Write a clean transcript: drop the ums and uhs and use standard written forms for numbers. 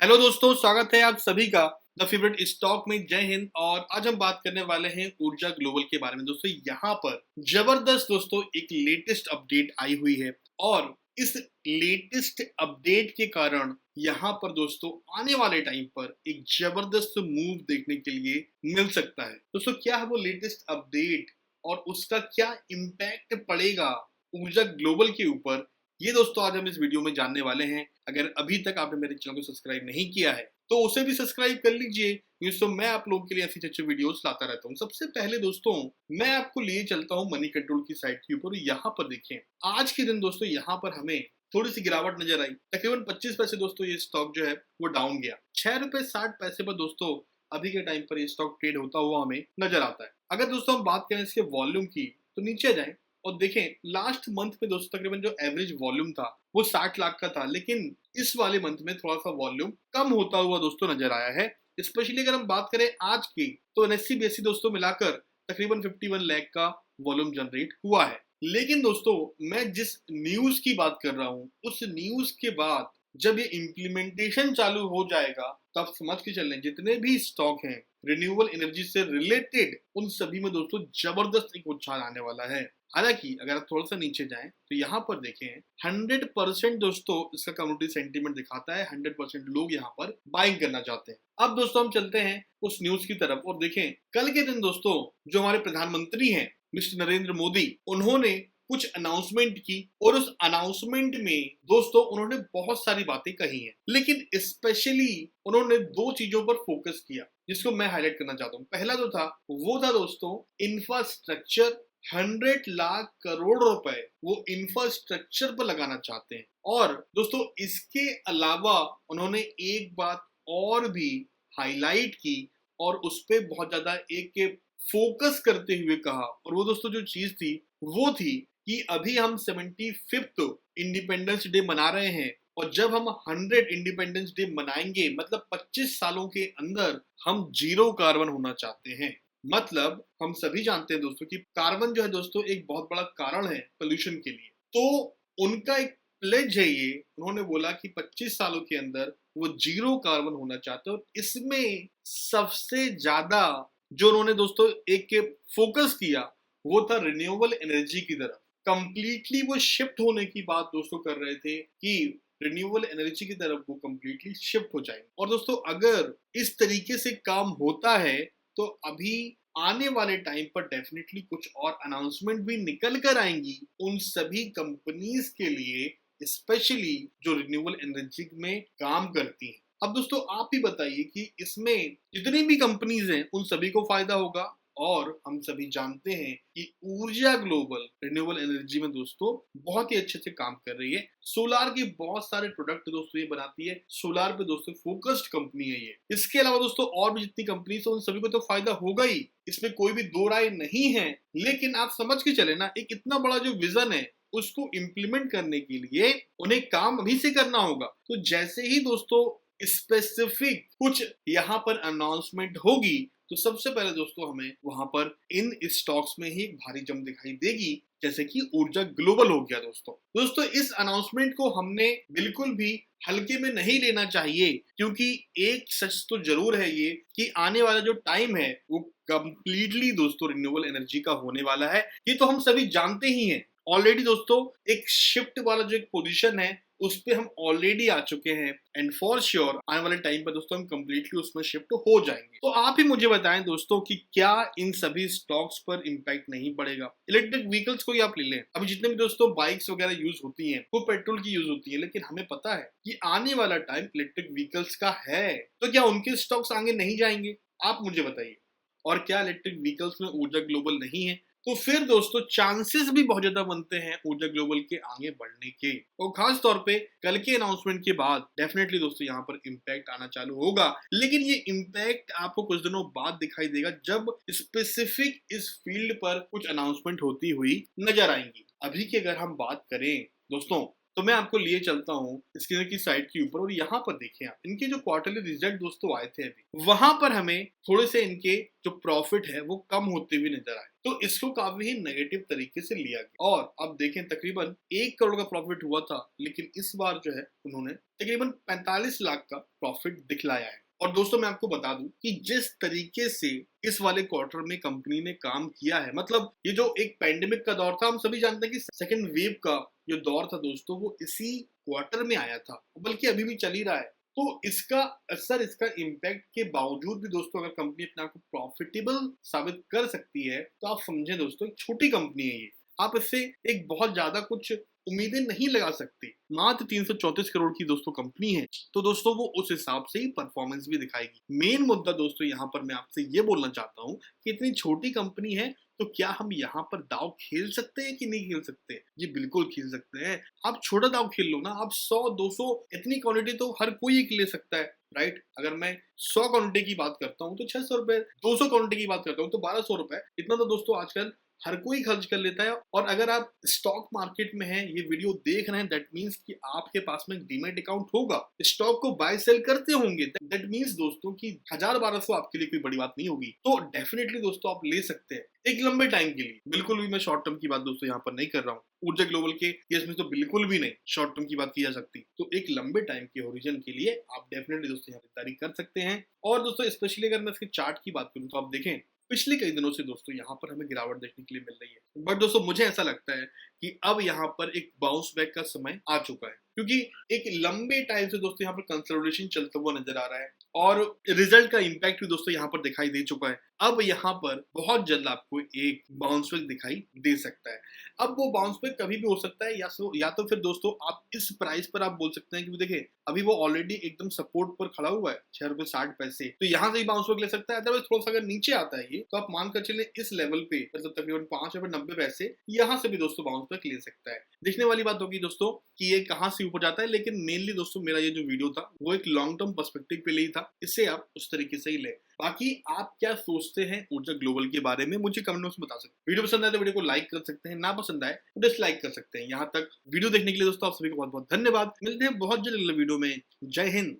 Hello दोस्तों, स्वागत है आप सभी का द फेवरेट स्टॉक में। जय हिंद। और आज हम बात करने वाले हैं ऊर्जा ग्लोबल के बारे में। दोस्तों यहाँ पर जबरदस्त दोस्तों एक लेटेस्ट अपडेट आई हुई है और इस लेटेस्ट अपडेट के कारण यहाँ पर दोस्तों आने वाले टाइम पर एक जबरदस्त मूव देखने के लिए मिल सकता है। दोस्तों क्या है वो लेटेस्ट अपडेट और उसका क्या इम्पैक्ट पड़ेगा ऊर्जा ग्लोबल के ऊपर, ये दोस्तों आज हम इस वीडियो में जानने वाले हैं। अगर अभी तक आपने मेरे चैनल को सब्सक्राइब नहीं किया है तो उसे भी सब्सक्राइब कर लीजिए। दोस्तों मैं आप लोगों के लिए ऐसी अच्छी वीडियोस लाता रहता हूँ। सबसे पहले दोस्तों मैं आपको लिए चलता हूँ मनी कंट्रोल की साइट के ऊपर। यहाँ पर देखें आज के दिन दोस्तों यहाँ पर हमें थोड़ी सी गिरावट नजर आई। तकरीबन 25 पैसे दोस्तों ये स्टॉक जो है वो डाउन गया। 6 रुपए 60 पैसे पर दोस्तों अभी के टाइम पर ये स्टॉक ट्रेड होता हुआ हमें नजर आता है। अगर दोस्तों हम बात करें इसके वॉल्यूम की तो नीचे जाए और देखें लास्ट मंथ में दोस्तों तकरीबन जो एवरेज वॉल्यूम था वो 60 लाख का था, लेकिन इस वाले मंथ में थोड़ा सा वॉल्यूम कम होता हुआ दोस्तों नजर आया है। स्पेशली अगर हम बात करें आज की तो एनएससी बीएससी दोस्तों मिलाकर तकरीबन 51 लाख का वॉल्यूम जनरेट हुआ है। लेकिन दोस्तों मैं जिस न्यूज की बात कर रहा हूँ उस न्यूज के बाद जब ये इम्प्लीमेंटेशन चालू हो जाएगा तब समझ के चल रहे जितने भी स्टॉक हैं रिन्यूएबल एनर्जी से रिलेटेड उन सभी में दोस्तों जबरदस्त एक उछाल आने वाला है। हालांकि अगर आप थोड़ा सा नीचे जाएं तो यहाँ पर देखें 100% दोस्तों इसका कम्युनिटी सेंटीमेंट दिखाता है। 100% लोग यहाँ पर बाइंग करना चाहते हैं। अब दोस्तों हम चलते हैं उस न्यूज की तरफ और देखें कल के दिन दोस्तों जो हमारे प्रधानमंत्री हैं मिस्टर नरेंद्र मोदी, उन्होंने कुछ अनाउंसमेंट की और उस अनाउंसमेंट में दोस्तों उन्होंने बहुत सारी बातें कही हैं, लेकिन स्पेशली उन्होंने दो चीजों पर फोकस किया जिसको मैं हाईलाइट करना चाहता हूँ। पहला जो था वो था दोस्तों इंफ्रास्ट्रक्चर। 100 लाख करोड़ रुपए वो इंफ्रास्ट्रक्चर पर लगाना चाहते हैं। और दोस्तों इसके अलावा उन्होंने एक बात और भी हाईलाइट की और उस पर बहुत ज्यादा एक फोकस करते हुए कहा, और वो दोस्तों जो चीज थी वो थी कि अभी हम 75th इंडिपेंडेंस डे मना रहे हैं और जब हम 100 इंडिपेंडेंस डे मनाएंगे मतलब 25 सालों के अंदर हम जीरो कार्बन होना चाहते हैं। मतलब हम सभी जानते हैं दोस्तों कि कार्बन जो है दोस्तों एक बहुत बड़ा कारण है पोल्यूशन के लिए। तो उनका एक प्लेज है ये, उन्होंने बोला कि 25 सालों के अंदर वो जीरो कार्बन होना चाहते हैं। और इसमें सबसे ज्यादा जो उन्होंने दोस्तों एक फोकस किया वो था रिन्यूएबल एनर्जी की तरफ। कंप्लीटली वो शिफ्ट होने की बात दोस्तों कर रहे थे कि रिन्यूएबल एनर्जी की तरफ वो कंप्लीटली शिफ्ट हो जाएंगे। और दोस्तों अगर इस तरीके से काम होता है तो अभी आने वाले टाइम पर डेफिनेटली कुछ और अनाउंसमेंट भी निकल कर आएंगी उन सभी कंपनीज के लिए, स्पेशली जो रिन्यूएबल एनर्जी में काम करती हैं। अब दोस्तों आप ही बताइए कि इसमें जितनी भी कंपनीज हैं उन सभी को फायदा होगा। और हम सभी जानते हैं कि ऊर्जा ग्लोबल रिन्यूएबल एनर्जी में दोस्तों बहुत ही अच्छे से काम कर रही है। सोलार के बहुत सारे प्रोडक्ट दोस्तों ये बनाती है। सोलार पे दोस्तों फोकस्ड कंपनी है ये। इसके अलावा दोस्तों और भी जितनी कंपनीज है उन सभी को तो फायदा होगा ही, इसमें कोई भी दो राय नहीं है। लेकिन आप समझ के चले ना, एक इतना बड़ा जो विजन है उसको इम्प्लीमेंट करने के लिए उन्हें काम अभी से करना होगा। तो जैसे ही दोस्तों स्पेसिफिक कुछ यहाँ पर अनाउंसमेंट होगी तो सबसे पहले दोस्तों हमें वहां पर इन स्टॉक्स में ही एक भारी जंप दिखाई देगी, जैसे कि ऊर्जा ग्लोबल हो गया। दोस्तों इस अनाउंसमेंट को हमने बिल्कुल भी हल्के में नहीं लेना चाहिए, क्योंकि एक सच तो जरूर है ये कि आने वाला जो टाइम है वो कंप्लीटली दोस्तों रिन्यूएबल एनर्जी का होने वाला है। ये तो हम सभी जानते ही हैं। ऑलरेडी दोस्तों एक शिफ्ट वाला जो एक पोजीशन है उस पे हम ऑलरेडी आ चुके हैं एंड फॉर श्योर आने वाले टाइम पर दोस्तों हम कंप्लीटली उसमें शिफ्ट हो जाएंगे। तो आप ही मुझे बताएं दोस्तों कि क्या इन सभी स्टॉक्स पर इंपैक्ट नहीं पड़ेगा। इलेक्ट्रिक व्हीकल्स को ही आप ले लें, अभी जितने भी दोस्तों बाइक्स वगैरह यूज होती हैं वो पेट्रोल की यूज होती है, लेकिन हमें पता है कि आने वाला टाइम इलेक्ट्रिक व्हीकल्स का है। तो क्या उनके स्टॉक्स आगे नहीं जाएंगे? आप मुझे बताइए। और क्या इलेक्ट्रिक व्हीकल्स में ऊर्जा ग्लोबल नहीं है तो फिर दोस्तों चांसेस भी बहुत ज्यादा बनते हैं ऊर्जा ग्लोबल के आगे बढ़ने के। और खास तौर पे कल के अनाउंसमेंट के बाद डेफिनेटली दोस्तों यहाँ पर इम्पैक्ट आना चालू होगा, लेकिन ये इम्पैक्ट आपको कुछ दिनों बाद दिखाई देगा जब स्पेसिफिक इस फील्ड पर कुछ अनाउंसमेंट होती हुई नजर आएंगी। अभी की अगर हम बात करें दोस्तों तो मैं आपको लिए चलता हूँ स्क्रीन की साइड के ऊपर और यहाँ पर देखिए आप इनके जो क्वार्टरली रिजल्ट दोस्तों आए थे अभी, वहां पर हमें थोड़े से इनके जो प्रॉफिट है वो कम होते हुए नजर आए। तो इसको काफी ही नेगेटिव तरीके से लिया गया। और अब देखें, तकरीबन 1 करोड़ का प्रॉफिट हुआ था, लेकिन इस बार जो है उन्होंने तकरीबन 45 लाख का प्रॉफिट दिखलाया है। और दोस्तों मैं आपको बता दूं कि जिस तरीके से इस वाले क्वार्टर में कंपनी ने काम किया है, मतलब ये जो एक पैंडेमिक का दौर था, हम सभी जानते हैं कि सेकेंड वेव का जो दौर था दोस्तों, वो इसी क्वार्टर में आया था, बल्कि अभी भी चल ही रहा है। तो इसका असर, इसका इम्पैक्ट के बावजूद भी दोस्तों अगर कंपनी अपने आप को प्रॉफिटेबल साबित कर सकती है, तो आप समझें दोस्तों, एक छोटी कंपनी है ये, आप इससे एक बहुत ज्यादा कुछ उम्मीदें नहीं लगा सकते। मात्र 334 करोड़ की दोस्तों कंपनी है, तो दोस्तों वो उस हिसाब से ही परफॉर्मेंस भी दिखाएगी। मेन मुद्दा दोस्तों यहाँ पर मैं आपसे ये बोलना चाहता हूँ कि इतनी छोटी कंपनी है, तो क्या हम यहाँ पर दाव खेल सकते हैं कि नहीं खेल सकते? जी बिल्कुल खेल सकते हैं। आप छोटा दाव खेल लो ना, आप 100-200 इतनी क्वांटिटी तो हर कोई एक ले सकता है, राइट? अगर मैं 100 क्वांटिटी की बात करता हूँ तो 600 रुपए, 200 क्वांटिटी की बात करता हूँ तो 1200 रुपए, इतना तो दोस्तों आजकल हर कोई खर्च कर लेता है। और अगर आप स्टॉक मार्केट में हैं, ये वीडियो देख रहे हैं, दैट मींस कि आपके पास में डीमैट अकाउंट होगा, स्टॉक को बाय सेल करते होंगे, दैट मींस दोस्तों कि 1000-1200 आपके लिए कोई बड़ी बात नहीं होगी। तो डेफिनेटली दोस्तों आप ले सकते हैं एक लंबे टाइम के लिए। बिल्कुल भी मैं शॉर्ट टर्म की बात दोस्तों यहाँ पर नहीं कर रहा हूँ। ऊर्जा ग्लोबल के केस में तो बिल्कुल भी नहीं शॉर्ट टर्म की बात की जा सकती। तो एक लंबे टाइम के होरिजन के लिए आप डेफिनेटली दोस्तों यहाँ खरीदारी कर सकते हैं। और दोस्तों स्पेशली अगर मैं इसके चार्ट की बात करूँ तो आप देखें, पिछले कई दिनों से दोस्तों यहाँ पर हमें गिरावट देखने के लिए मिल रही है, बट दोस्तों मुझे ऐसा लगता है कि अब यहाँ पर एक बाउंस बैक का समय आ चुका है, क्योंकि एक लंबे टाइम से दोस्तों यहाँ पर कंसोलिडेशन चलता हुआ नजर आ रहा है और रिजल्ट का इंपैक्ट भी दोस्तों यहाँ पर दिखाई दे चुका है। अब यहाँ पर बहुत जल्द आपको एक बाउंस बैक दिखाई दे सकता है। अब वो बाउंस बैक कभी भी हो सकता है, या तो फिर दोस्तों आप इस प्राइस पर आप बोल सकते हैं कि देखिए अभी वो ऑलरेडी एकदम सपोर्ट पर खड़ा हुआ है 6.60 रुपए, तो यहाँ से ही बाउंस बैक ले सकता है। अदरवाइज थोड़ा सा अगर नीचे आता है ये, तो आप मानकर चलें इस लेवल पे मतलब तकरीबन 5.90 रुपए यहाँ से भी दोस्तों बाउंस बैक ले सकता है। देखने वाली बात होगी दोस्तों कि ये कहाँ से ऊपर जाता है, लेकिन मेनली दोस्तों मेरा ये जो वीडियो था वो एक लॉन्ग टर्म पर्सपेक्टिव पे लिए था, इससे आप उस तरीके से ही ले। बाकी आप क्या सोचते हैं ऊर्जा ग्लोबल के बारे में, मुझे कमेंट में बता सकते हैं। वीडियो पसंद आए तो वीडियो को लाइक कर सकते हैं, ना पसंद आए तो डिसलाइक कर सकते हैं। यहाँ तक वीडियो देखने के लिए दोस्तों आप सभी को बहुत बहुत धन्यवाद। मिलते हैं बहुत जल्द अगले वीडियो में। जय हिंद।